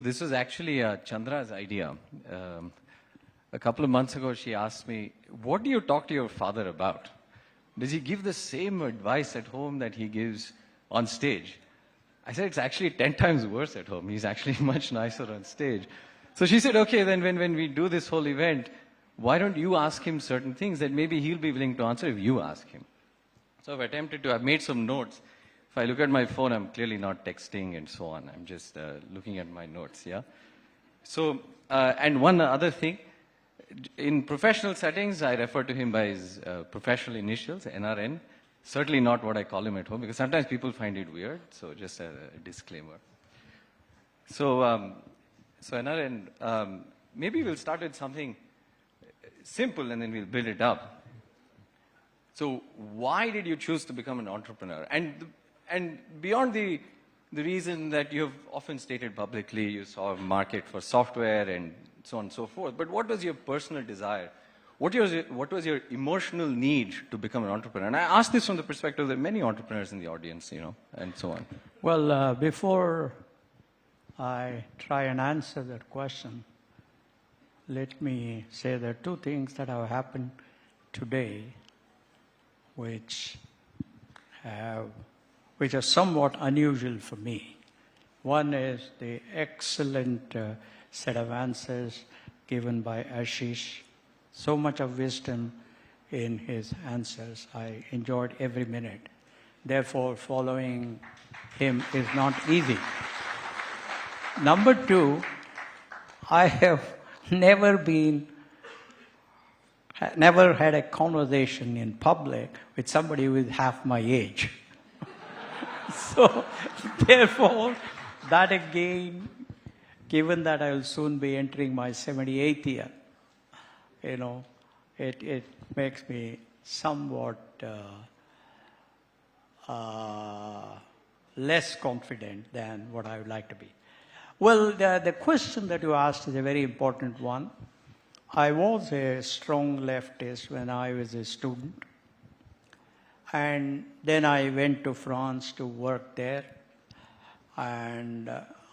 This was actually Chandra's idea. A couple of months ago, she asked me, what do you talk to your father about? Does he give the same advice at home that he gives on stage? I said, it's actually 10 times worse at home. He's actually much nicer on stage. So she said, okay, then when we do this whole event, why don't you ask him certain things that maybe he'll be willing to answer if you ask him? So I've made some notes. If I look at my phone, I'm clearly not texting and so on. I'm just looking at my notes, yeah? So, and one other thing, in professional settings, I refer to him by his professional initials, NRN. Certainly not what I call him at home, because sometimes people find it weird, so just a disclaimer. So, NRN, maybe we'll start with something simple and then we'll build it up. So, why did you choose to become an entrepreneur? And beyond the reason that you have often stated publicly, you saw a market for software and so on and so forth, but what was your personal desire? What was your emotional need to become an entrepreneur? And I ask this from the perspective that many entrepreneurs in the audience, and so on. Well, before I try and answer that question, let me say there are two things that have happened today which are somewhat unusual for me. One is the excellent set of answers given by Ashish. So much of wisdom in his answers. I enjoyed every minute. Therefore, following him is not easy. Number two, I have never had a conversation in public with somebody with half my age. So, therefore, that again, given that I will soon be entering my 78th year, it makes me somewhat less confident than what I would like to be. Well, the question that you asked is a very important one. I was a strong leftist when I was a student. And then I went to France to work there. And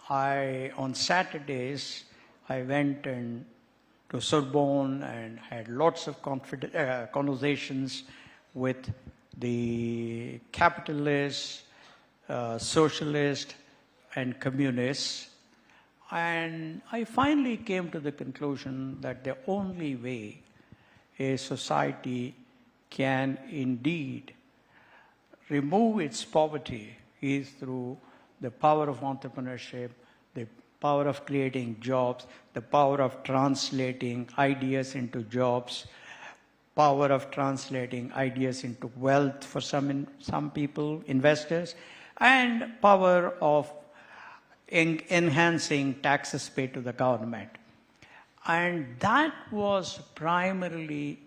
on Saturdays, I went to Sorbonne and had lots of conversations with the capitalists, socialists, and communists. And I finally came to the conclusion that the only way a society can indeed remove its poverty is through the power of entrepreneurship, the power of creating jobs, the power of translating ideas into jobs, power of translating ideas into wealth for some people, investors, and power of enhancing taxes paid to the government. And that was primarily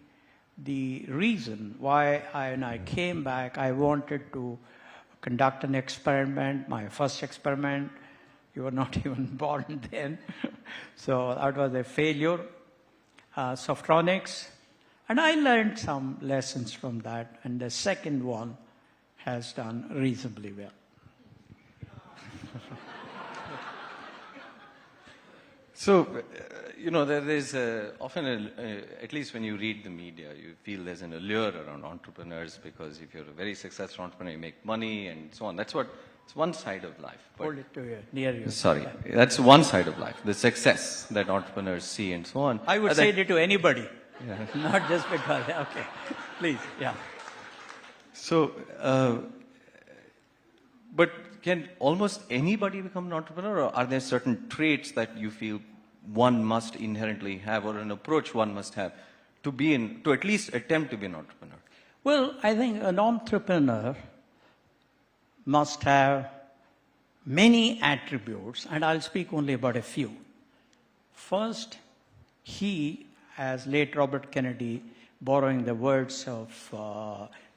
the reason why when I came back, I wanted to conduct an experiment, my first experiment. You were not even born then. So that was a failure, Softronics. And I learned some lessons from that. And the second one has done reasonably well. So, there is often, at least when you read the media, you feel there's an allure around entrepreneurs because if you're a very successful entrepreneur, you make money and so on. It's one side of life. Hold it to you, near you. Sorry, that's one side of life, the success that entrepreneurs see and so on. I would say it to anybody, not just because, okay, please, yeah. So, but can almost anybody become an entrepreneur, or are there certain traits that you feel one must inherently have, or an approach one must have to at least attempt to be an entrepreneur? Well, I think an entrepreneur must have many attributes, and I'll speak only about a few. First, he, as late Robert Kennedy, borrowing the words of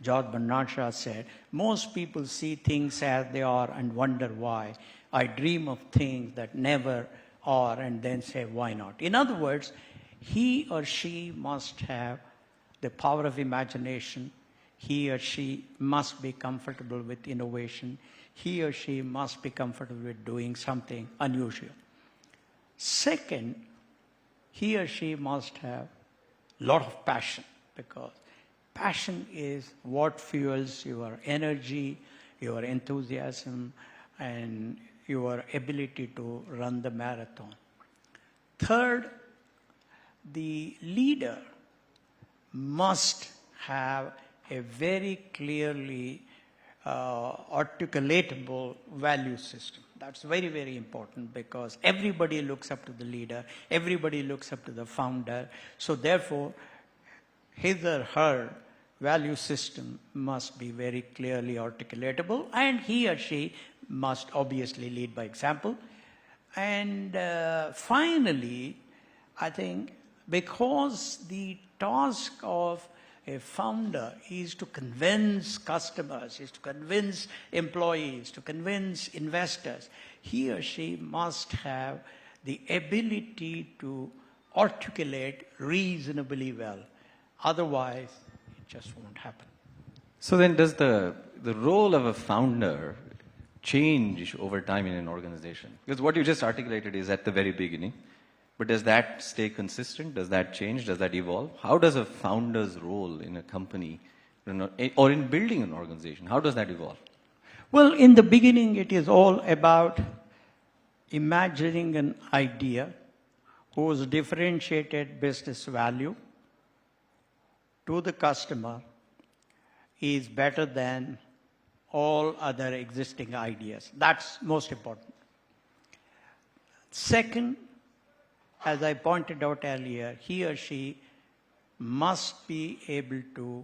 George Bernard Shaw said, most people see things as they are and wonder why. I dream of things that never are and then say, why not? In other words, he or she must have the power of imagination. He or she must be comfortable with innovation. He or she must be comfortable with doing something unusual. Second, he or she must have a lot of passion, because passion is what fuels your energy, your enthusiasm, and your ability to run the marathon. Third, the leader must have a very clearly articulatable value system. That's very, very important, because everybody looks up to the leader, everybody looks up to the founder. So therefore, his or her value system must be very clearly articulatable, and he or she must obviously lead by example. And finally, I think because the task of a founder is to convince customers, is to convince employees, to convince investors, he or she must have the ability to articulate reasonably well. Otherwise, it just won't happen. So then does the role of a founder change over time in an organization? Because what you just articulated is at the very beginning, but does that stay consistent? Does that change? Does that evolve? How does a founder's role in a company or in building an organization, how does that evolve? Well, in the beginning, it is all about imagining an idea whose differentiated business value to the customer is better than all other existing ideas. That's most important. Second, as I pointed out earlier, he or she must be able to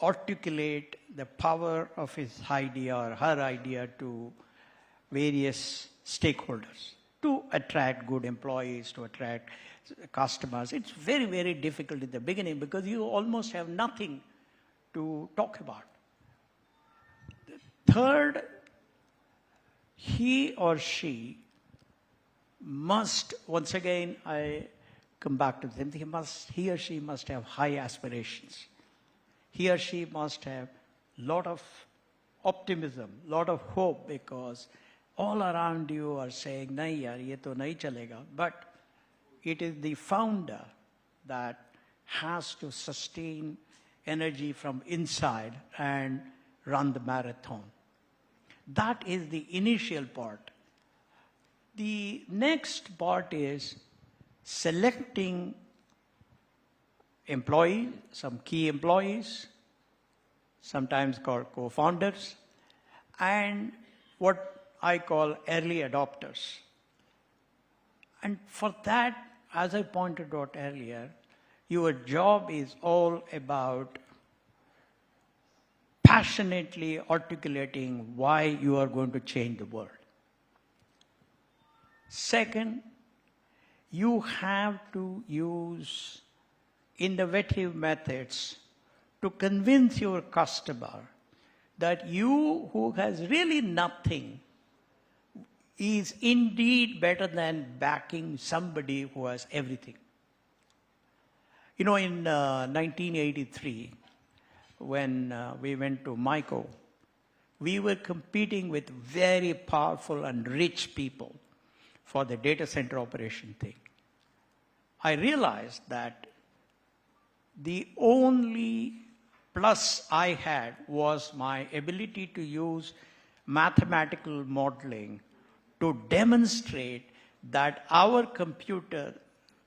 articulate the power of his idea or her idea to various stakeholders to attract good employees, to attract customers. It's very, very difficult in the beginning because you almost have nothing to talk about. Third, he or she must, once again, I come back to the same thing, he or she must have high aspirations. He or she must have a lot of optimism, a lot of hope, because all around you are saying, nahi yaar, ye to nahi chalega. But it is the founder that has to sustain energy from inside and run the marathon. That is the initial part. The next part is selecting employees, some key employees, sometimes called co-founders, and what I call early adopters. And for that, as I pointed out earlier, your job is all about passionately articulating why you are going to change the world. Second, you have to use innovative methods to convince your customer that you, who has really nothing, is indeed better than backing somebody who has everything. You know, in 1983, when we went to MICO, we were competing with very powerful and rich people for the data center operation thing. I realized that the only plus I had was my ability to use mathematical modeling to demonstrate that our computer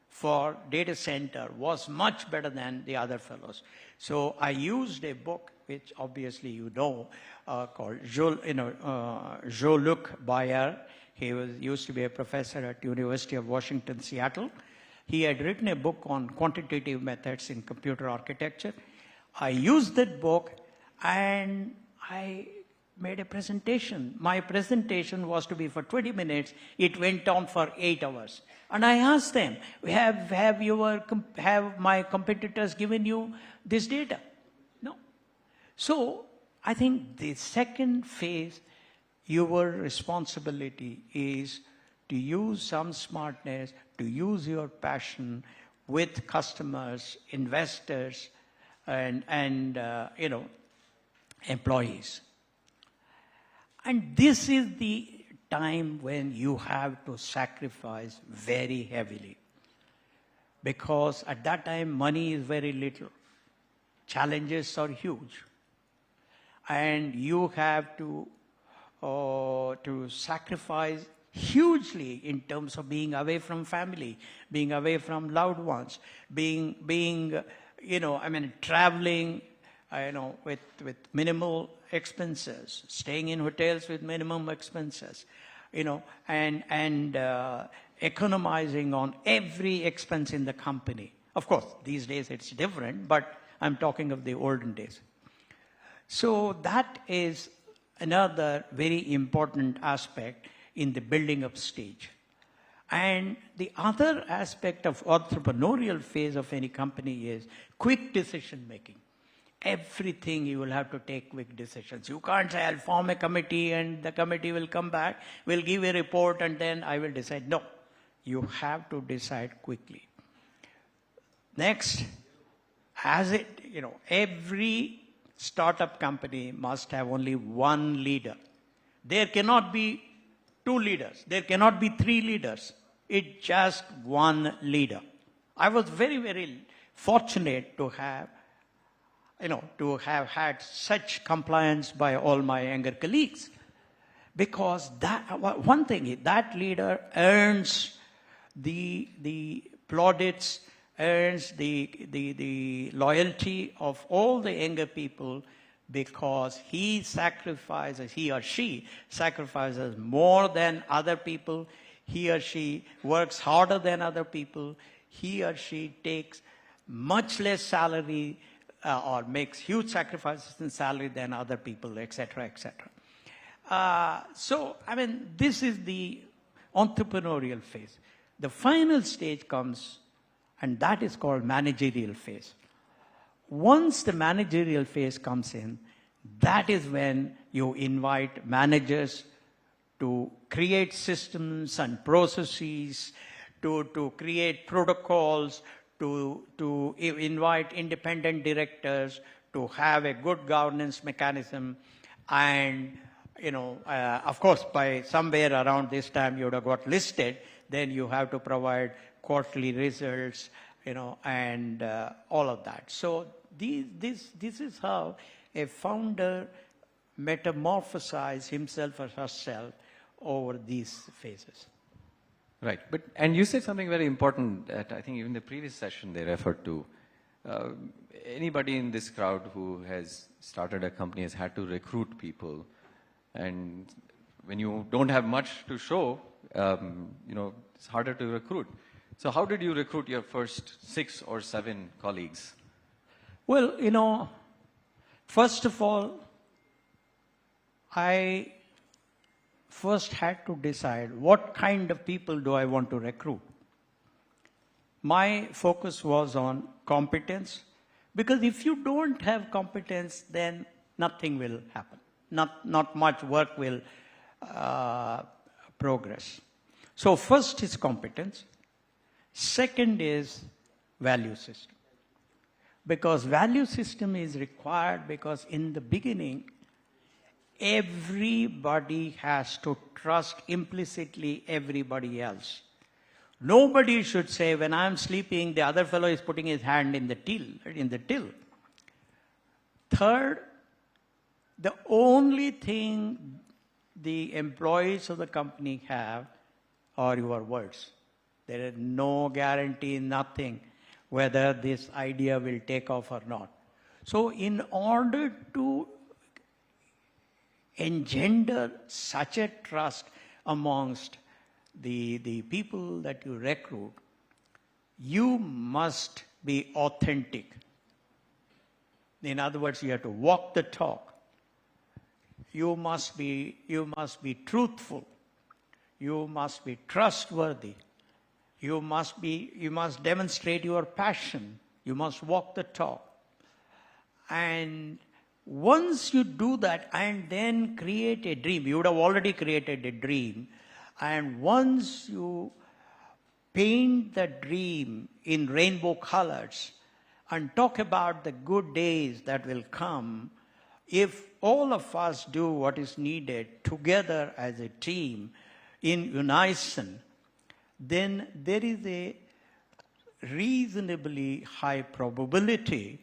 for data center was much better than the other fellows. So I used a book, which obviously you know, called Jean-Luc Bayard. He used to be a professor at University of Washington, Seattle. He had written a book on quantitative methods in computer architecture. I used that book and I made a presentation. My presentation was to be for 20 minutes. It went on for 8 hours. And I asked them, have my competitors given you this data? No. So I think the second phase, your responsibility is to use some smartness, to use your passion with customers, investors, and employees. And this is the time when you have to sacrifice very heavily. Because at that time, money is very little. Challenges are huge. And you have to sacrifice hugely in terms of being away from family, being away from loved ones, traveling, with minimal expenses, staying in hotels with minimum expenses, and economizing on every expense in the company. Of course, these days it's different, but I'm talking of the olden days. So that is another very important aspect in the building up stage. And the other aspect of entrepreneurial phase of any company is quick decision making. Everything you will have to take quick decisions. You can't say, I'll form a committee and the committee will come back, will give a report and then I will decide. No, you have to decide quickly. Next, every startup company must have only one leader. There cannot be two leaders. There cannot be three leaders. It's just one leader. I was very, very fortunate to have had such compliance by all my younger colleagues. Because one thing, that leader earns the plaudits, earns the loyalty of all the younger people, because he or she sacrifices more than other people. He or she works harder than other people. He or she takes much less salary or makes huge sacrifices in salary than other people, etc., etc. This is the entrepreneurial phase. The final stage comes, and that is called managerial phase. Once the managerial phase comes in, that is when you invite managers to create systems and processes, to create protocols, to invite independent directors, to have a good governance mechanism. And, of course, by somewhere around this time you would have got listed, then you have to provide quarterly results, and all of that. So this is how a founder metamorphosizes himself or herself over these phases. Right. And you said something very important that I think even the previous session they referred to. Anybody in this crowd who has started a company has had to recruit people. And when you don't have much to show, it's harder to recruit. So how did you recruit your first 6 or 7 colleagues? Well, first of all, I first had to decide what kind of people do I want to recruit. My focus was on competence, because if you don't have competence, then nothing will happen. Not much work will progress. So first is competence. Second is value system. Because value system is required because in the beginning, everybody has to trust implicitly everybody else. Nobody should say, when I'm sleeping, the other fellow is putting his hand in the till. Third, the only thing the employees of the company have are your words. There is no guarantee, nothing, whether this idea will take off or not. So in order to engender such a trust amongst the people that you recruit, you must be authentic. In other words, you have to walk the talk. You must be truthful. You must be trustworthy. You must demonstrate your passion. You must walk the talk. And once you do that and then create a dream, you would have already created a dream, and once you paint the dream in rainbow colors and talk about the good days that will come, If all of us do what is needed together as a team in unison, then there is a reasonably high probability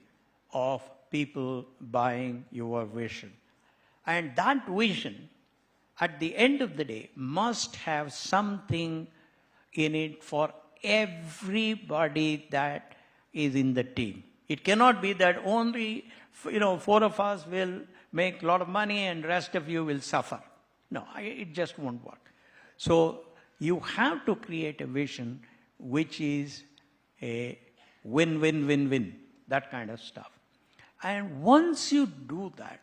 of people buying your vision. And that vision, at the end of the day, must have something in it for everybody that is in the team. It cannot be that only, four of us will make a lot of money and rest of you will suffer. No, it just won't work. So you have to create a vision which is a win-win-win-win, that kind of stuff. And once you do that,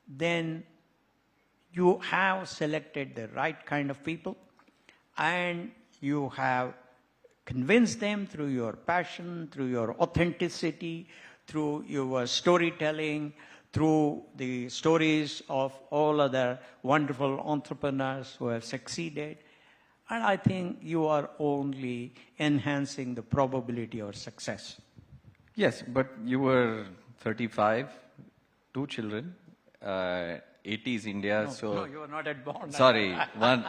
then you have selected the right kind of people and you have convinced them through your passion, through your authenticity, through your storytelling, through the stories of all other wonderful entrepreneurs who have succeeded. And I think you are only enhancing the probability of success. Yes, but you were 35, 2 children, 80s India, No, you are not at born. Sorry, one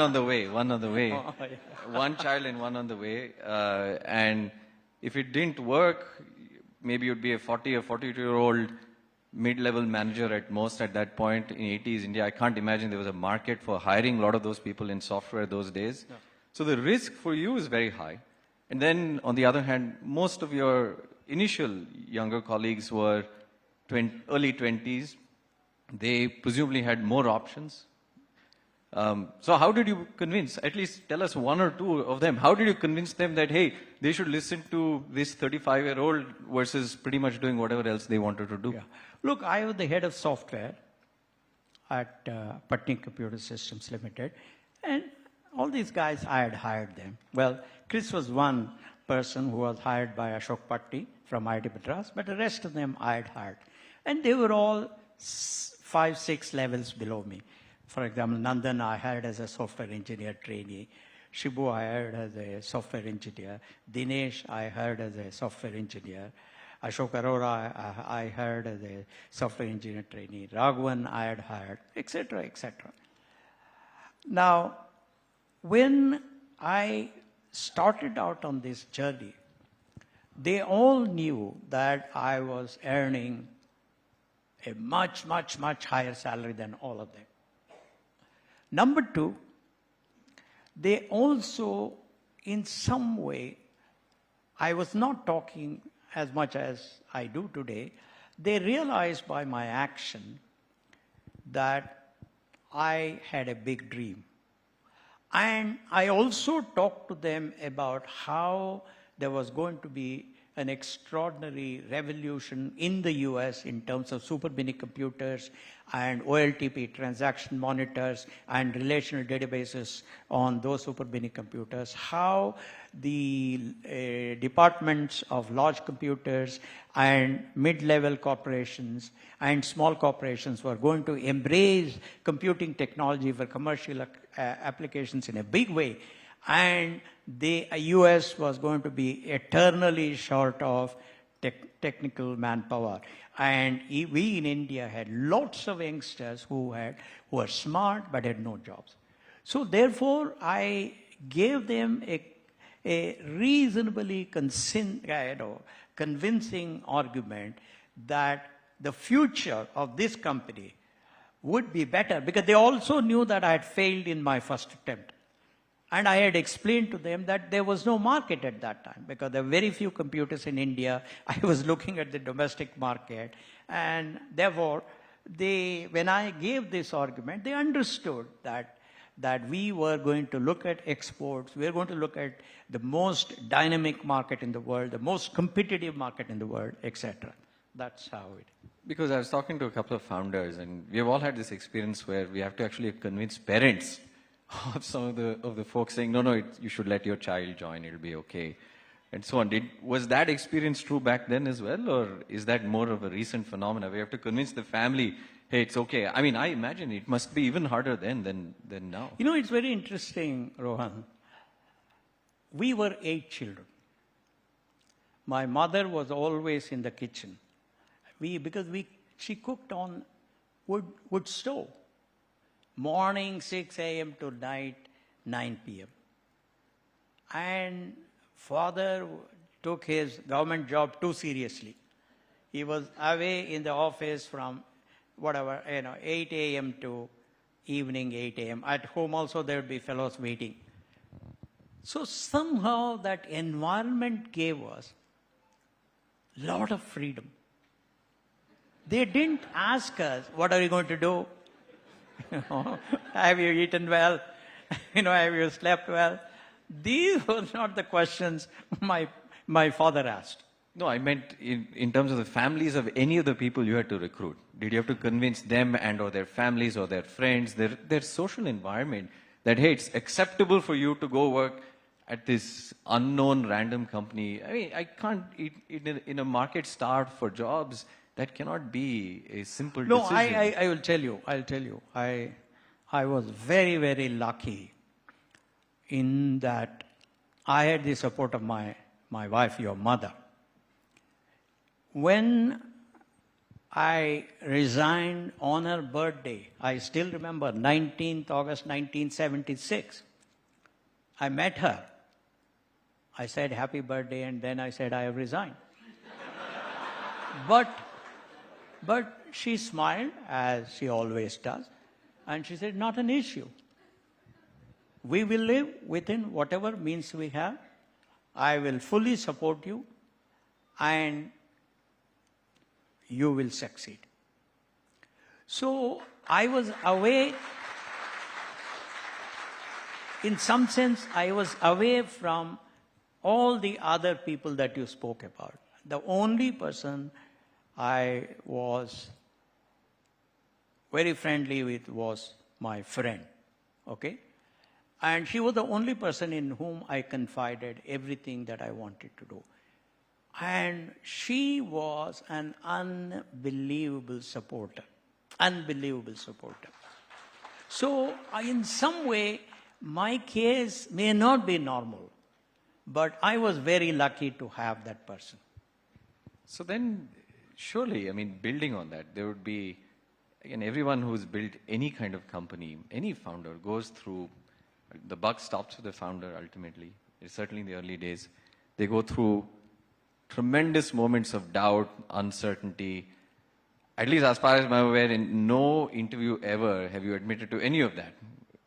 on the way, one on the way. Oh, yeah. One child and one on the way. And if it didn't work, maybe you'd be a 40 or 42-year-old mid-level manager at most at that point in 80s India. I can't imagine there was a market for hiring a lot of those people in software those days. No. So the risk for you is very high. And then on the other hand, most of your initial younger colleagues were early 20s. They presumably had more options. So how did you convince, at least tell us one or two of them, how did you convince them that, hey, they should listen to this 35-year-old versus pretty much doing whatever else they wanted to do? Yeah. Look, I was the head of software at Patni Computer Systems Limited, and all these guys, I had hired them. Well, Chris was one person who was hired by Ashok Patni from IIT Madras, but the rest of them I had hired. And they were all 5, 6 levels below me. For example, Nandan I hired as a software engineer trainee. Shibu I hired as a software engineer. Dinesh I hired as a software engineer. Ashok Arora I hired as a software engineer trainee. Raghavan I had hired, etc., etc. Now, when I started out on this journey, they all knew that I was earning a much, much, much higher salary than all of them. Number two, they also, in some way, I was not talking as much as I do today, they realized by my action that I had a big dream. And I also talked to them about how there was going to be an extraordinary revolution in the US in terms of super mini computers and OLTP transaction monitors and relational databases on those super mini computers, how the departments of large computers and mid-level corporations and small corporations were going to embrace computing technology for commercial applications in a big way. And the US was going to be eternally short of technical manpower. And we in India had lots of youngsters who were smart but had no jobs. So therefore, I gave them a reasonably convincing argument that the future of this company would be better, because they also knew that I had failed in my first attempt. And I had explained to them that there was no market at that time because there were very few computers in India. I was looking at the domestic market. And therefore, when I gave this argument, they understood that we were going to look at exports. We were going to look at the most dynamic market in the world, the most competitive market in the world, etc. That's how it. Because I was talking to a couple of founders, and we have all had this experience where we have to actually convince parents of some of the folks saying, no, you should let your child join, it'll be okay, and so on. Was that experience true back then as well, or is that more of a recent phenomenon? We have to convince the family, hey, it's okay. I mean, I imagine it must be even harder then than now. You know, it's very interesting, Rohan. We were 8 children. My mother was always in the kitchen. Because we She cooked on wood stove. Morning 6 a.m. to night 9 p.m. And father took his government job too seriously. He was away in the office from 8 a.m. to evening 8 a.m. At home also there would be fellows waiting. So somehow that environment gave us a lot of freedom. They didn't ask us, what are you going to do? Have you eaten well? Have you slept well? These were not the questions my father asked. No, I meant in terms of the families of any of the people you had to recruit. Did you have to convince them and or their families or their friends, their social environment, that, hey, it's acceptable for you to go work at this unknown random company? I mean, I can't, in a market starved for jobs, that cannot be a simple decision. No, I will tell you. I'll tell you. I was very, very lucky in that I had the support of my wife, your mother. When I resigned on her birthday, I still remember 19th August 1976, I met her. I said, happy birthday, and then I said, I have resigned. But she smiled, as she always does, and she said, not an issue. We will live within whatever means we have. I will fully support you, and you will succeed. So I was away, in some sense, I was away from all the other people that you spoke about. The only person I was very friendly with was my friend, okay? And she was the only person in whom I confided everything that I wanted to do. And she was an unbelievable supporter, unbelievable supporter. So in some way, my case may not be normal, but I was very lucky to have that person. So then, surely, I mean, building on that, there would be, again, everyone who's built any kind of company, any founder goes through, the buck stops with the founder ultimately. Certainly in the early days, they go through tremendous moments of doubt, uncertainty. At least as far as I'm aware, in no interview ever have you admitted to any of that.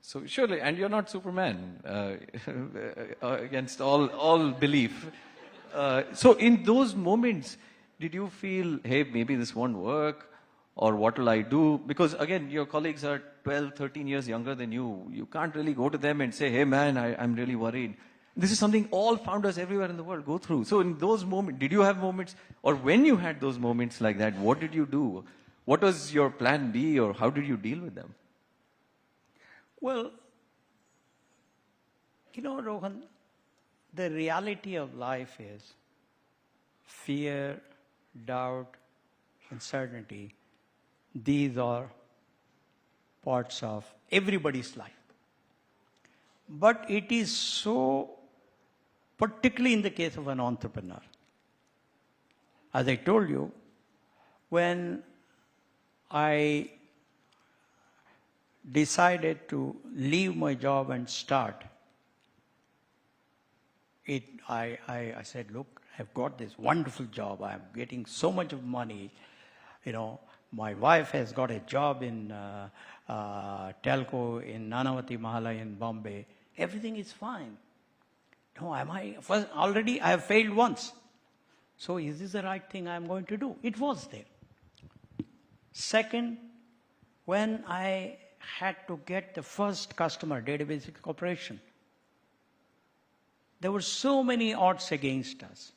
So surely, and you're not Superman against all belief. So in those moments, did you feel, hey, maybe this won't work? Or what will I do? Because again, your colleagues are 12, 13 years younger than you. You can't really go to them and say, hey man, I'm really worried. This is something all founders everywhere in the world go through. So in those moments, did you have moments, or when you had those moments like that, what did you do? What was your plan B, or how did you deal with them? Well, Rohan, the reality of life is fear, doubt, uncertainty. These are parts of everybody's life. But it is so, particularly in the case of an entrepreneur. As I told you, when I decided to leave my job and start, I said, look, I've got this wonderful job. I'm getting so much of money. My wife has got a job in telco in Nanavati Mahala in Bombay. Everything is fine. No, already I have failed once. So is this the right thing I'm going to do? It was there. Second, when I had to get the first customer, Database Corporation, there were so many odds against us.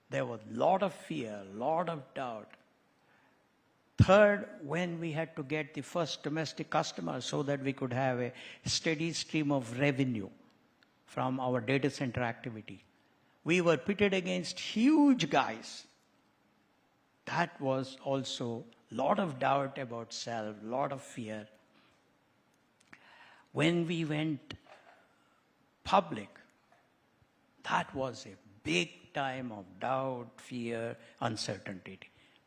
There was a lot of fear, a lot of doubt. Third, when we had to get the first domestic customer so that we could have a steady stream of revenue from our data center activity, we were pitted against huge guys. That was also a lot of doubt about self, a lot of fear. When we went public, that was a big time of doubt, fear, uncertainty.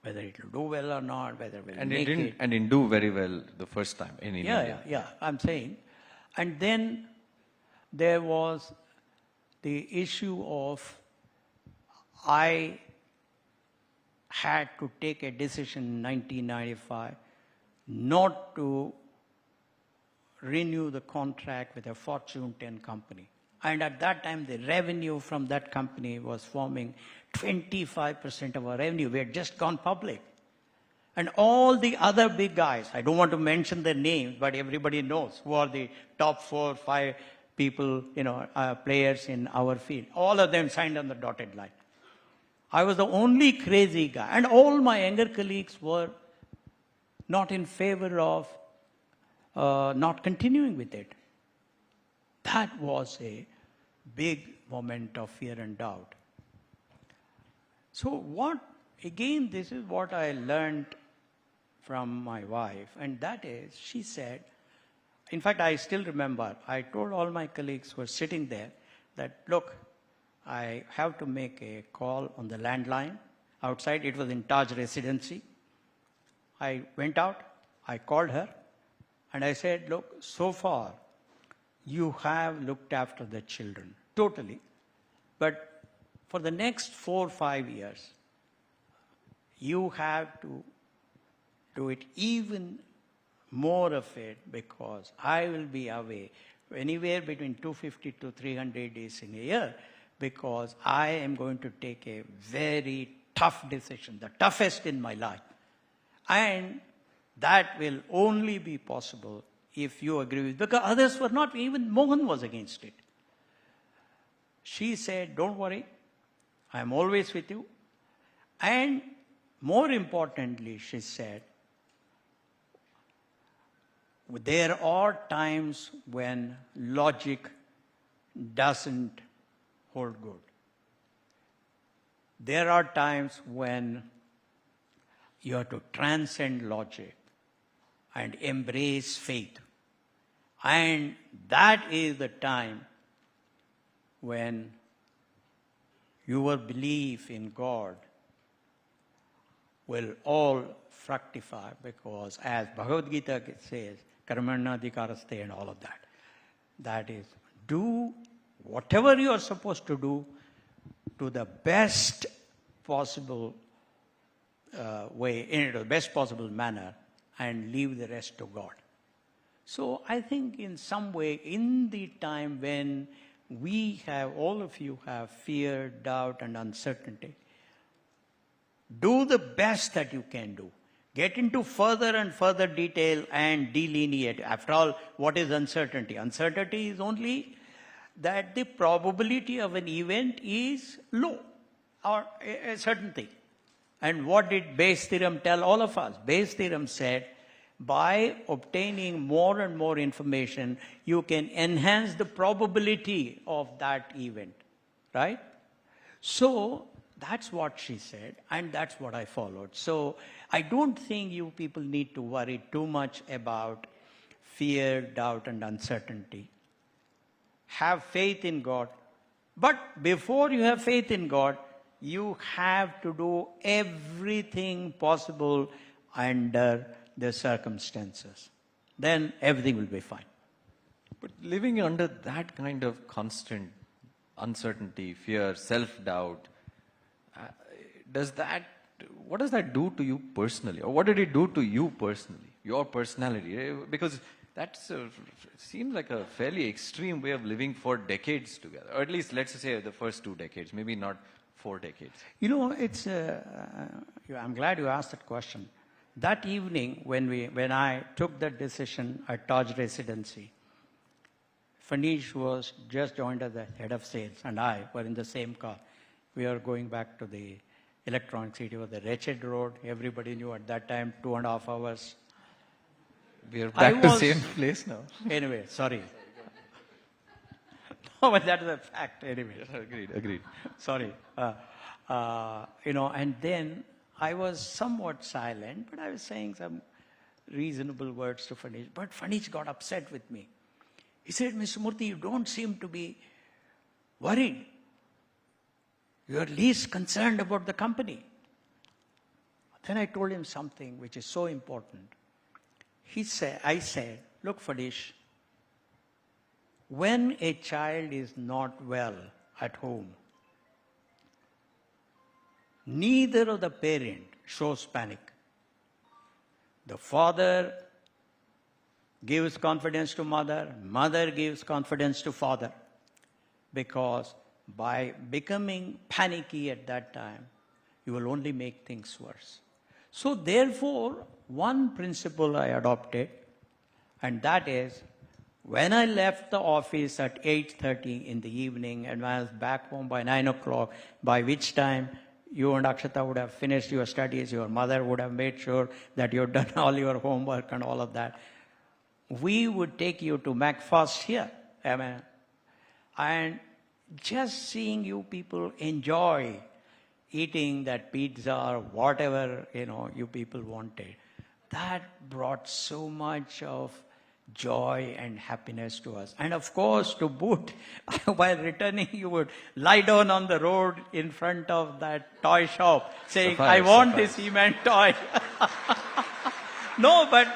whether it will do well or not, whether we'll And make it. it didn't do very well the first time in India. Yeah, I'm saying. And then there was the issue of I had to take a decision in 1995 not to renew the contract with a Fortune 10 company. And at that time, the revenue from that company was forming 25% of our revenue. We had just gone public. And all the other big guys, I don't want to mention their names, but everybody knows who are the top 4, 5 people, players in our field. All of them signed on the dotted line. I was the only crazy guy. And all my younger colleagues were not in favor of not continuing with it. That was a big moment of fear and doubt. So again, this is what I learned from my wife, and that is, she said, in fact, I still remember, I told all my colleagues who were sitting there that, look, I have to make a call on the landline outside. It was in Taj Residency. I went out, I called her, and I said, look, so far, you have looked after the children, totally. But for the next 4 or 5 years, you have to do it even more of it, because I will be away anywhere between 250 to 300 days in a year, because I am going to take a very tough decision, the toughest in my life. And that will only be possible if you agree with, because others were not, even Mohan was against it. She said, don't worry, I am always with you. And more importantly, she said, there are times when logic doesn't hold good. There are times when you have to transcend logic and embrace faith. And that is the time when your belief in God will all fructify, because as Bhagavad Gita says, karmanadhikaraste and all of that. That is, do whatever you are supposed to do to the best possible way, in the best possible manner, and leave the rest to God. So I think in some way, in the time when all of you have fear, doubt, and uncertainty, do the best that you can do. Get into further and further detail and delineate. After all, what is uncertainty? Uncertainty is only that the probability of an event is low, or a certain thing. And what did Bayes' theorem tell all of us? Bayes' theorem said, by obtaining more and more information, you can enhance the probability of that event, right? So that's what she said, and that's what I followed. So I don't think you people need to worry too much about fear, doubt, and uncertainty. Have faith in God. But before you have faith in God, you have to do everything possible under the circumstances. Then everything will be fine. But living under that kind of constant uncertainty, fear, self-doubt, what does that do to you personally? Or what did it do to you personally, your personality? Because that seems like a fairly extreme way of living for decades together. Or at least, let's say, the first 2 decades, maybe not 4 decades. I'm glad you asked that question. That evening, when I took that decision at Taj Residency, Fanish was just joined as the head of sales, and I were in the same car. We are going back to the Electronic City. It was the wretched road. Everybody knew at that time, 2.5 hours. We are back to the same place now. Anyway, sorry. No, but that is a fact anyway. Agreed. Sorry. And then I was somewhat silent, but I was saying some reasonable words to Fanish. But Fanish got upset with me. He said, Mr. Murthy, you don't seem to be worried. You are least concerned about the company. Then I told him something which is so important. I said, look, Fadish, when a child is not well at home, neither of the parent shows panic. The father gives confidence to mother, mother gives confidence to father. Because by becoming panicky at that time, you will only make things worse. So therefore, one principle I adopted, and that is, when I left the office at 8:30 in the evening and I was back home by 9 o'clock, by which time you and Akshata would have finished your studies, your mother would have made sure that you've done all your homework and all of that, we would take you to McFast here. And just seeing you people enjoy eating that pizza or whatever, you people wanted, that brought so much of joy and happiness to us. And of course, to boot, while returning, you would lie down on the road in front of that toy shop saying, I want this cement toy. No, but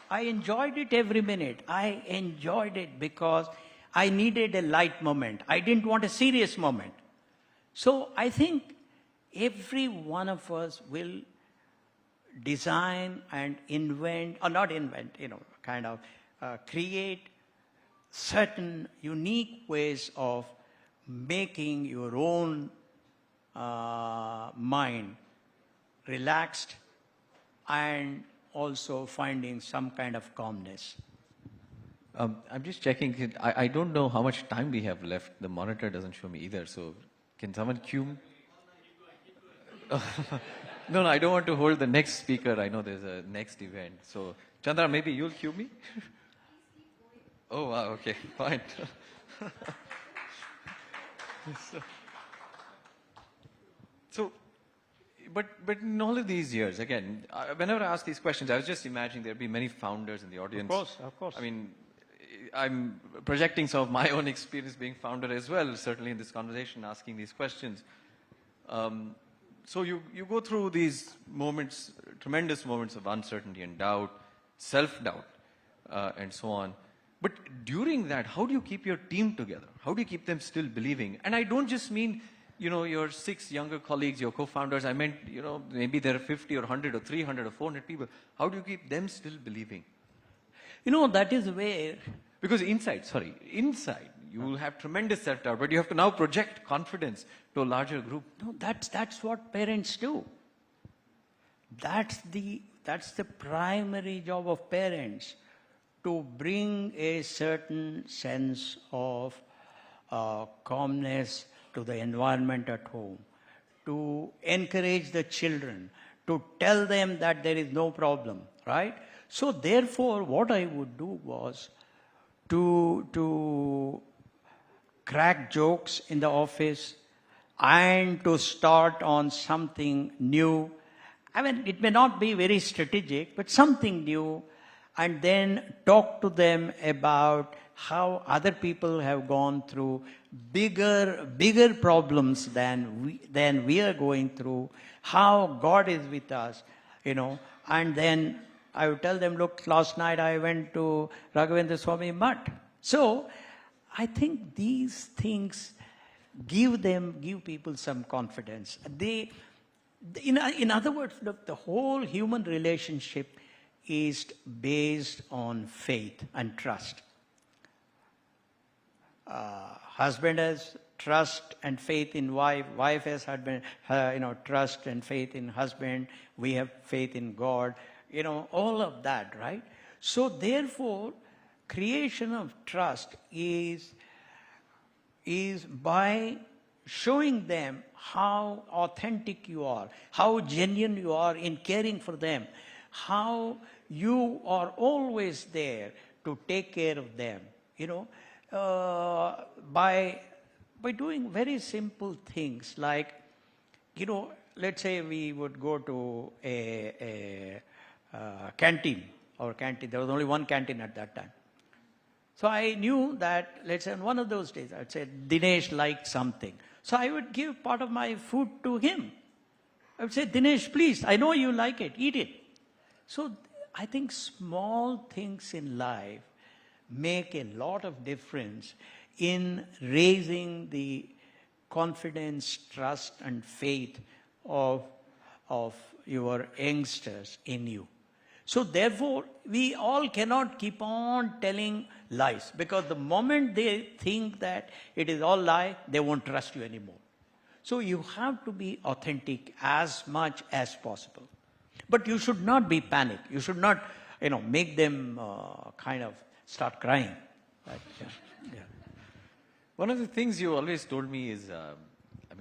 I enjoyed it every minute. I enjoyed it because I needed a light moment. I didn't want a serious moment. So I think every one of us will design and invent, or not invent, create certain unique ways of making your own mind relaxed and also finding some kind of calmness. I'm just checking. I don't know how much time we have left. The monitor doesn't show me either. So can someone cue me? No, I don't want to hold the next speaker. I know there's a next event. So Chandra, maybe you'll cue me? Oh, wow, okay, fine. But in all of these years, again, whenever I ask these questions, I was just imagining there'd be many founders in the audience. Of course. I mean, I'm projecting some of my own experience being founder as well, certainly in this conversation, asking these questions. So you go through these moments, tremendous moments of uncertainty and doubt, self-doubt, and so on. But during that, how do you keep your team together? How do you keep them still believing? And I don't just mean, your 6 younger colleagues, your co-founders. I meant, maybe there are 50 or 100 or 300 or 400 people. How do you keep them still believing? That is where... Because inside, you will have tremendous self-doubt, but you have to now project confidence to a larger group. No, that's what parents do. That's the primary job of parents, to bring a certain sense of calmness to the environment at home, to encourage the children, to tell them that there is no problem, right? So therefore, what I would do was to crack jokes in the office and to start on something new. I mean, it may not be very strategic, but something new, and then talk to them about how other people have gone through bigger problems than we are going through, how God is with us, and then I would tell them, look, last night I went to Raghavendra Swami Mutt. So I think these things give people some confidence. In other words, look, the whole human relationship is based on faith and trust. Husband has trust and faith in wife. Wife has trust and faith in husband. We have faith in God. All of that, right? So therefore, creation of trust is by showing them how authentic you are, how genuine you are in caring for them, how you are always there to take care of them, by doing very simple things like, let's say we would go to a canteen. There was only one canteen at that time. So I knew that, let's say on one of those days, I'd say Dinesh liked something. So I would give part of my food to him. I would say, Dinesh, please, I know you like it, eat it. So I think small things in life make a lot of difference in raising the confidence, trust, and faith of your youngsters in you. So therefore, we all cannot keep on telling lies, because the moment they think that it is all lie, they won't trust you anymore. So you have to be authentic as much as possible. But you should not be panic. You should not, make them kind of start crying. Right? Yeah. One of the things you always told me is,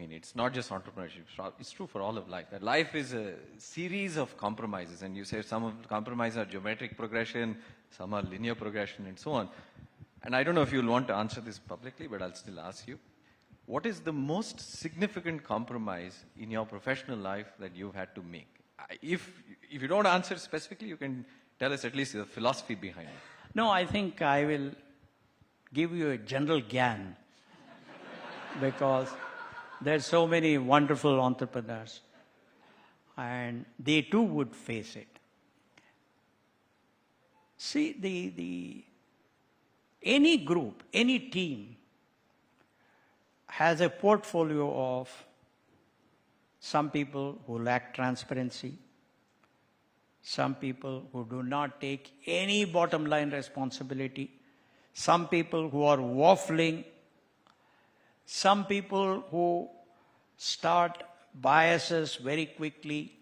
it's not just entrepreneurship, it's true for all of life, that life is a series of compromises. And you say some of the compromises are geometric progression, some are linear progression, and so on. And I don't know if you'll want to answer this publicly, but I'll still ask you. What is the most significant compromise in your professional life that you've had to make? If you don't answer specifically, you can tell us at least the philosophy behind it. No, I think I will give you a general gyan, because there's so many wonderful entrepreneurs, and they too would face it. See, any group, any team has a portfolio of some people who lack transparency, some people who do not take any bottom line responsibility, some people who are waffling, some people who start biases very quickly,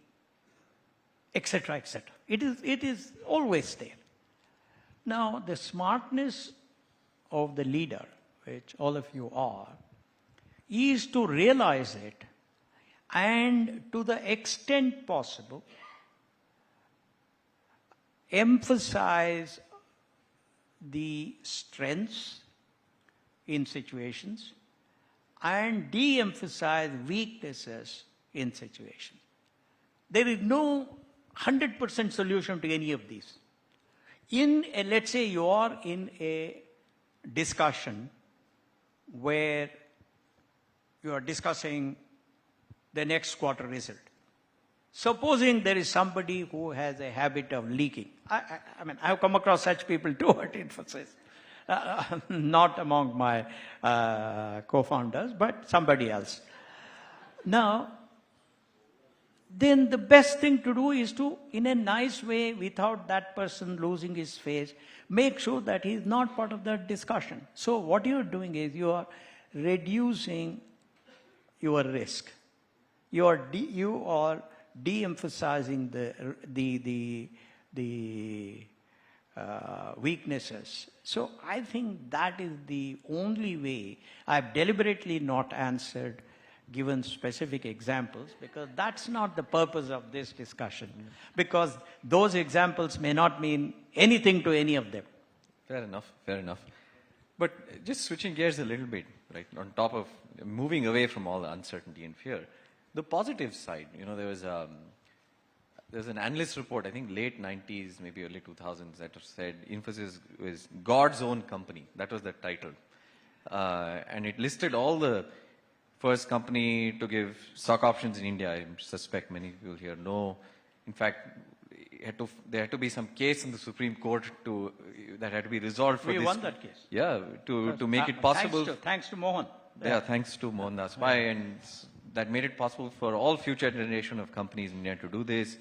etc., etc. It is always there. Now, the smartness of the leader, which all of you are, is to realize it, and to the extent possible, emphasize the strengths in situations and de-emphasize weaknesses in situations. There is no 100% solution to any of these. Let's say you are in a discussion where you are discussing the next quarter result. Supposing there is somebody who has a habit of leaking. I've come across such people too at Infosys. Not among my co-founders, but somebody else. Now, then the best thing to do is to, in a nice way, without that person losing his face, make sure that he is not part of that discussion. So what you are doing is you are reducing your risk. You are de-emphasizing the weaknesses. So I think that is the only way. I've deliberately not answered, given specific examples, because that's not the purpose of this discussion. Because those examples may not mean anything to any of them. Fair enough. But just switching gears a little bit, right, on top of moving away from all the uncertainty and fear, the positive side, there's an analyst report, I think late 90s, maybe early 2000s, that said Infosys was God's own company. That was the title. And it listed all the first company to give stock options in India. I suspect many people here know. In fact, there had to be some case in the Supreme Court that had to be resolved for we this. We won that case. Yeah, to make it possible. Thanks to Mohan. Yeah, thanks to Mohan Das Pai, and that made it possible for all future generation of companies in India to do this.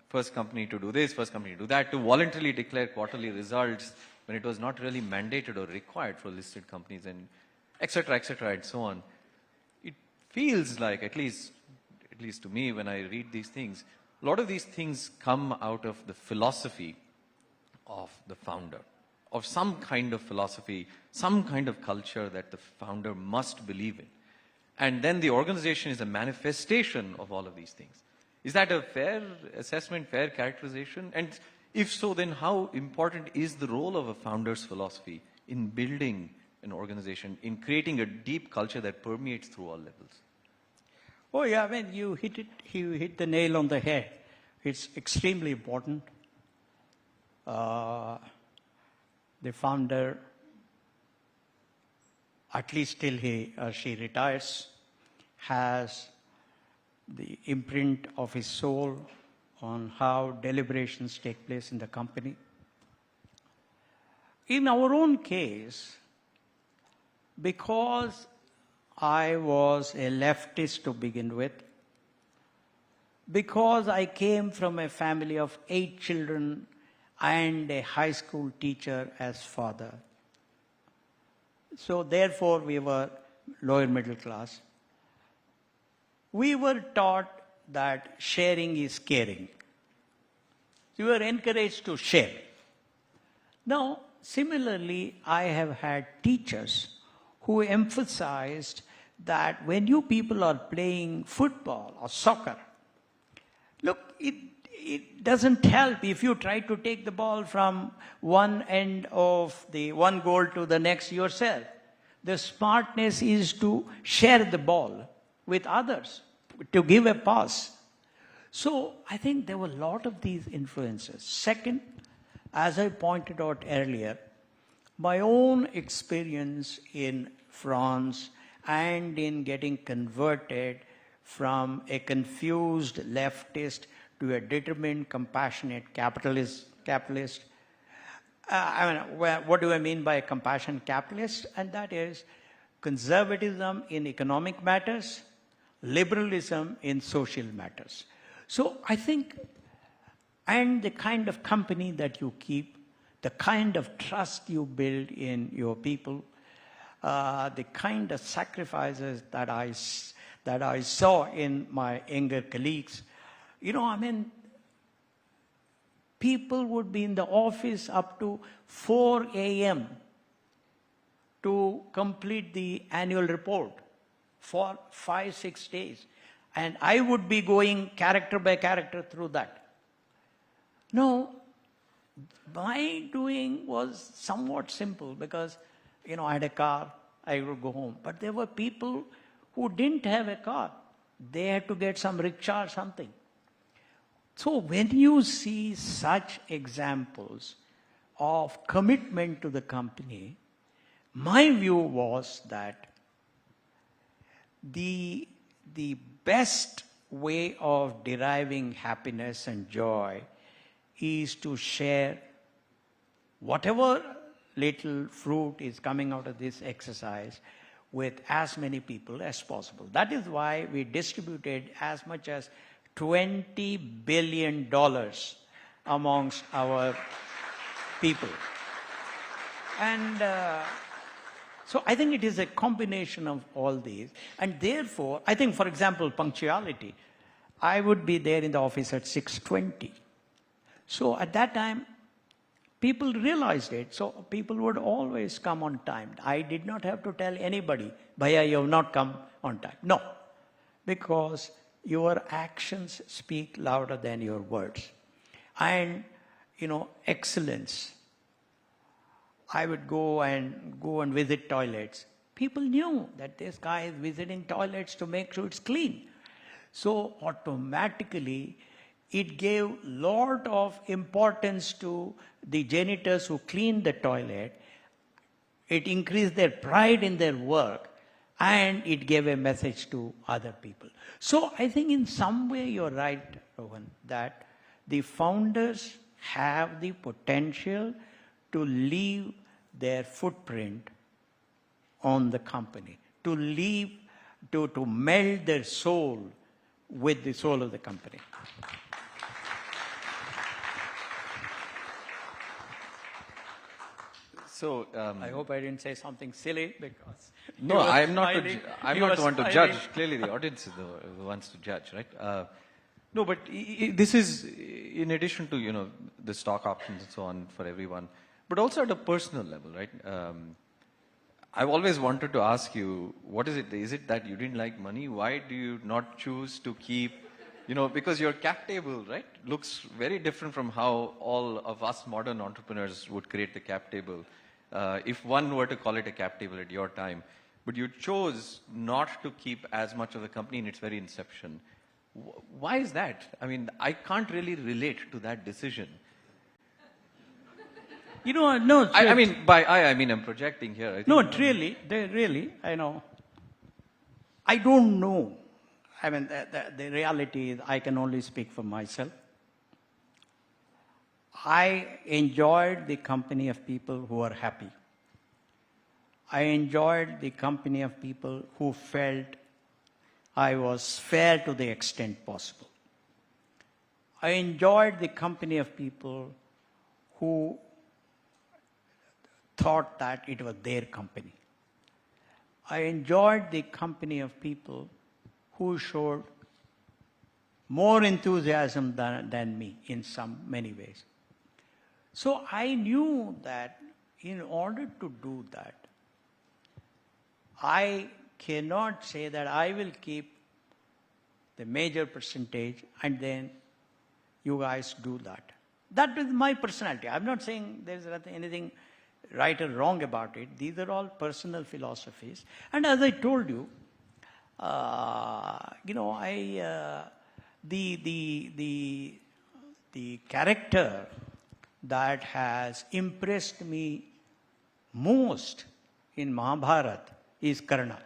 First company to do this, first company to do that, to voluntarily declare quarterly results when it was not really mandated or required for listed companies, and etc., and so on. It feels like, at least to me, when I read these things, a lot of these things come out of the philosophy of the founder, of some kind of philosophy, some kind of culture that the founder must believe in. And then the organization is a manifestation of all of these things. Is that a fair assessment, fair characterization? And if so, then how important is the role of a founder's philosophy in building an organization, in creating a deep culture that permeates through all levels? Oh yeah, you hit the nail on the head. It's extremely important. The founder, at least till he or she retires, has the imprint of his soul on how deliberations take place in the company. In our own case, because I was a leftist to begin with, because I came from a family of 8 children and a high school teacher as father, so therefore we were lower middle class. We were taught that sharing is caring. We were encouraged to share. Now, similarly, I have had teachers who emphasized that when you people are playing football or soccer, look, it doesn't help if you try to take the ball from one end of the one goal to the next yourself. The smartness is to share the ball with others, to give a pass. So I think there were a lot of these influences. Second, as I pointed out earlier, my own experience in France and in getting converted from a confused leftist to a determined, compassionate capitalist. What do I mean by a compassionate capitalist? And that is conservatism in economic matters, liberalism in social matters. So I think, and the kind of company that you keep, the kind of trust you build in your people, the kind of sacrifices that I saw in my younger colleagues. People would be in the office up to 4 a.m. to complete the annual report for 5-6 days. And I would be going character by character through that. No, my doing was somewhat simple because, I had a car, I would go home. But there were people who didn't have a car. They had to get some rickshaw or something. So when you see such examples of commitment to the company, my view was that the best way of deriving happiness and joy is to share whatever little fruit is coming out of this exercise with as many people as possible. That is why we distributed as much as $20 billion amongst our people. And so I think it is a combination of all these. And therefore, I think, for example, punctuality. I would be there in the office at 6:20. So at that time, people realized it. So people would always come on time. I did not have to tell anybody, Bhaiya, you have not come on time. No, because your actions speak louder than your words. And, excellence. I would go and visit toilets. People knew that this guy is visiting toilets to make sure it's clean. So automatically, it gave a lot of importance to the janitors who cleaned the toilet. It increased their pride in their work, and it gave a message to other people. So I think in some way you're right, Rohan, that the founders have the potential to leave their footprint on the company, to meld their soul with the soul of the company. So I hope I didn't say something silly because no, I'm not the one to judge. Clearly, the audience is the ones to judge, right? No, but this is in addition to the stock options and so on for everyone, but also at a personal level, right? I've always wanted to ask you, what is it? Is it that you didn't like money? Why do you not choose to keep, because your cap table, right, looks very different from how all of us modern entrepreneurs would create the cap table. If one were to call it a cap table at your time, but you chose not to keep as much of the company in its very inception. Why is that? I mean, I can't really relate to that decision. No. I mean, I mean, I'm projecting here. No, really, I know. I don't know I mean, the reality is I can only speak for myself. I enjoyed the company of people who are happy. I enjoyed the company of people who felt I was fair to the extent possible. I enjoyed the company of people who thought that it was their company. I enjoyed the company of people who showed more enthusiasm than me in many ways. So I knew that in order to do that, I cannot say that I will keep the major percentage and then you guys do that. That is my personality. I'm not saying there's anything right or wrong about it. These are all personal philosophies. And as I told you, the character that has impressed me most in Mahabharata is Karna.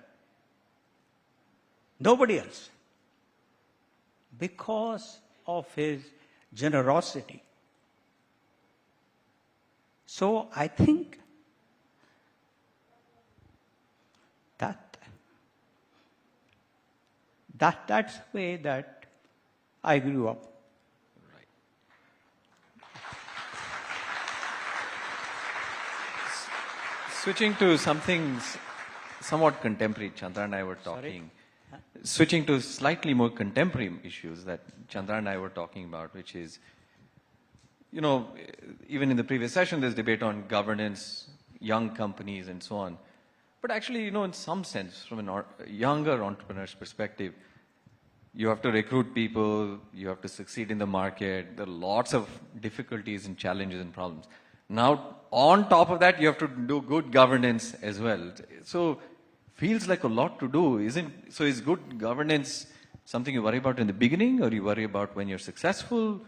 Nobody else. Because of his generosity. So I think that's the way that I grew up. Right. Switching to something somewhat contemporary, Chandra and I were talking. Switching to slightly more contemporary issues that Chandra and I were talking about, which is, even in the previous session, there's debate on governance, young companies, and so on. But actually, in some sense, from a younger entrepreneur's perspective, you have to recruit people, you have to succeed in the market, there are lots of difficulties and challenges and problems. Now, on top of that, you have to do good governance as well. So, feels like a lot to do, isn't? So is good governance something you worry about in the beginning, or you worry about when you're successful?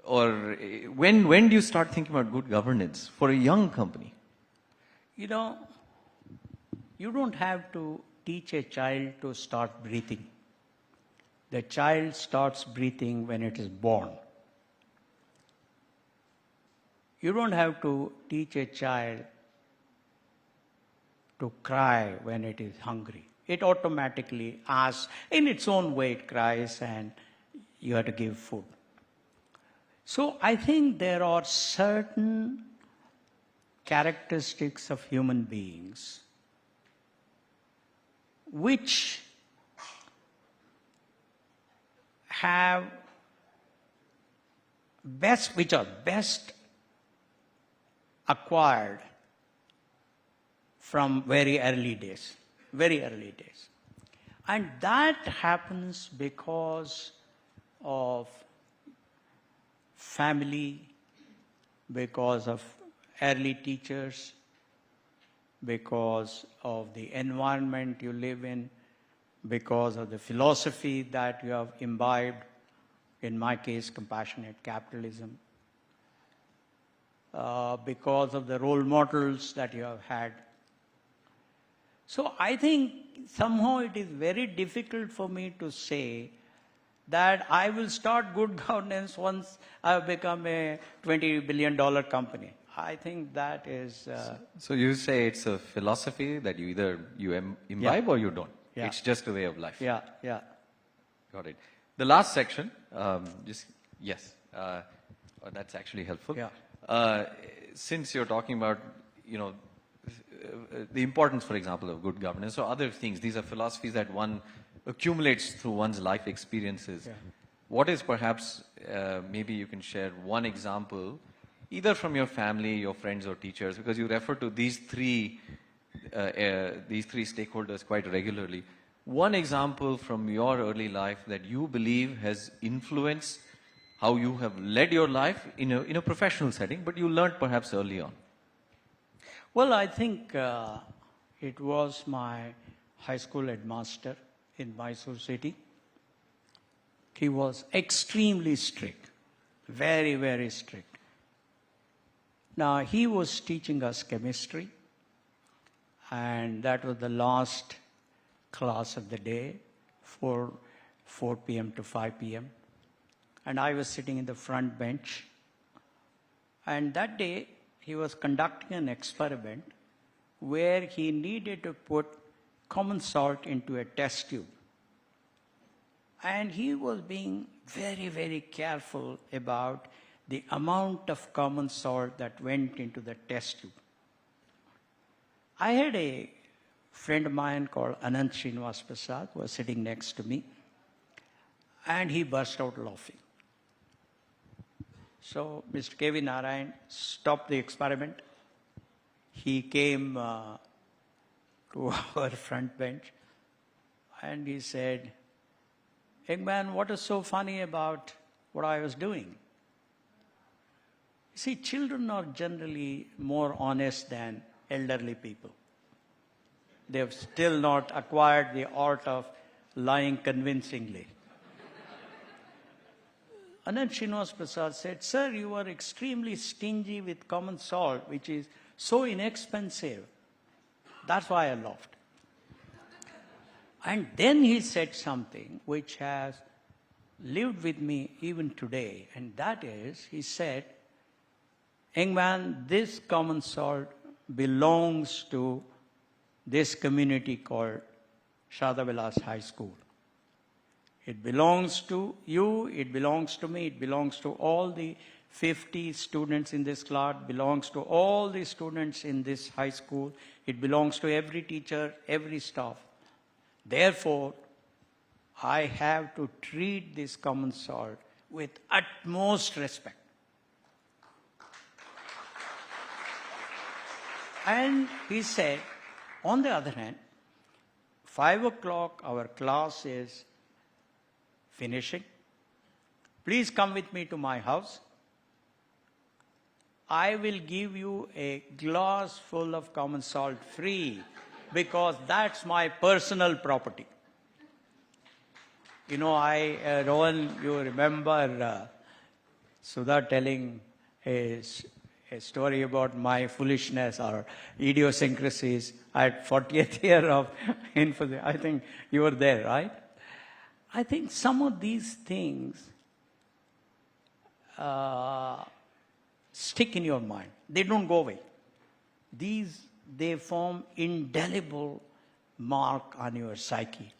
Or when do you start thinking about good governance for a young company? You don't have to teach a child to start breathing. The child starts breathing when it is born. You don't have to teach a child to cry when it is hungry. It automatically asks, in its own way it cries, and you have to give food. So I think there are certain characteristics of human beings which are best acquired from very early days. And that happens because of family, because of early teachers, because of the environment you live in, because of the philosophy that you have imbibed, in my case, compassionate capitalism, because of the role models that you have had. So I think somehow it is very difficult for me to say that I will start good governance once I have become a $20 billion company. I think that is... So you say it's a philosophy that you either imbibe or you don't. Yeah. It's just a way of life. Yeah. Got it. The last section, yes, that's actually helpful. Yeah. Since you're talking about, the importance, for example, of good governance or other things, these are philosophies that one accumulates through one's life experiences. Yeah. What is perhaps, maybe you can share one example, either from your family, your friends or teachers, because you refer to these three stakeholders quite regularly. One example from your early life that you believe has influenced how you have led your life in a professional setting, but you learned perhaps early on. Well, I think it was my high school headmaster in Mysore city. He was extremely strict, very, very strict. Now, he was teaching us chemistry, and that was the last class of the day. For 4 p.m. to 5 p.m. And I was sitting in the front bench. And that day, he was conducting an experiment where he needed to put common salt into a test tube. And he was being very, very careful about the amount of common salt that went into the test tube. I had a friend of mine called Anant Srinivas Prasad who was sitting next to me, and he burst out laughing. So Mr. K.V. Narayan stopped the experiment. He came to our front bench and he said, "Young man, what is so funny about what I was doing?" You see, children are generally more honest than elderly people. They have still not acquired the art of lying convincingly. Anant Srinivas Prasad said, "Sir, you are extremely stingy with common salt, which is so inexpensive." That's why I laughed. And then he said something which has lived with me even today, and that is, he said, "Young man, this common salt belongs to this community called Shadavilas High School. It belongs to you, it belongs to me, it belongs to all the 50 students in this class, belongs to all the students in this high school, it belongs to every teacher, every staff. Therefore, I have to treat this common salt with utmost respect." And he said, on the other hand, 5 o'clock our class is finishing. Please come with me to my house. I will give you a glass full of common salt free because that's my personal property. You know, Rohan, you remember Sudha telling a story about my foolishness or idiosyncrasies at 40th year of Infosys. I think you were there, right? I think some of these things stick in your mind. They don't go away. They form indelible mark on your psyche.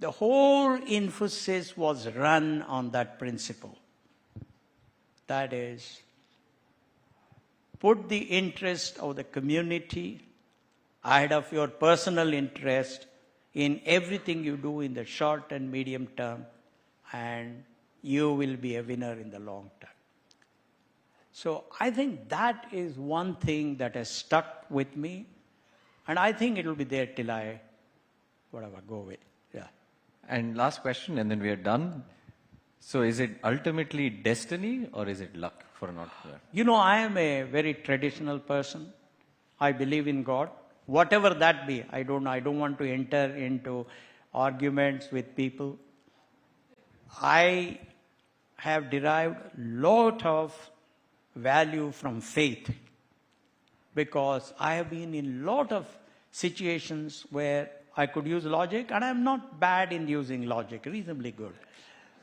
The whole Infosys was run on that principle. That is, put the interest of the community ahead of your personal interest in everything you do in the short and medium term, and you will be a winner in the long term. So I think that is one thing that has stuck with me, and I think it will be there till I, go away. Yeah. And last question, and then we are done. So is it ultimately destiny or is it luck for an entrepreneur? You know, I am a very traditional person. I believe in God. Whatever that be, I don't want to enter into arguments with people. I have derived a lot of value from faith because I have been in a lot of situations where I could use logic, and I'm not bad in using logic, reasonably good.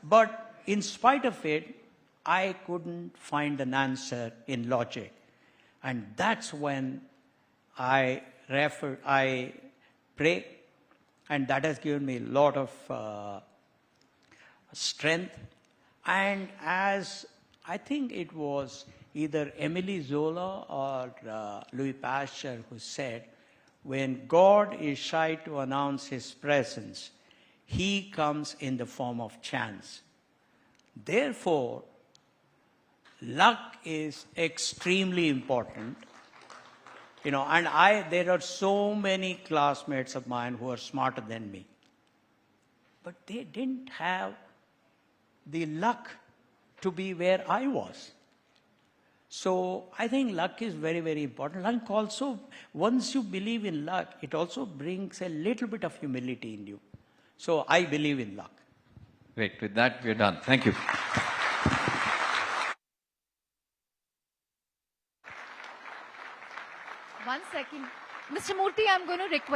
But in spite of it, I couldn't find an answer in logic. And that's when I pray, and that has given me a lot of strength. And as I think it was either Emily Zola or Louis Pasteur who said, when God is shy to announce his presence, he comes in the form of chance. Therefore, luck is extremely important. You know, and there are so many classmates of mine who are smarter than me. But they didn't have the luck to be where I was. So I think luck is very, very important. Luck also, once you believe in luck, it also brings a little bit of humility in you. So I believe in luck. Great. With that, we're done. Thank you. One second. Mr. Murthy, I'm going to request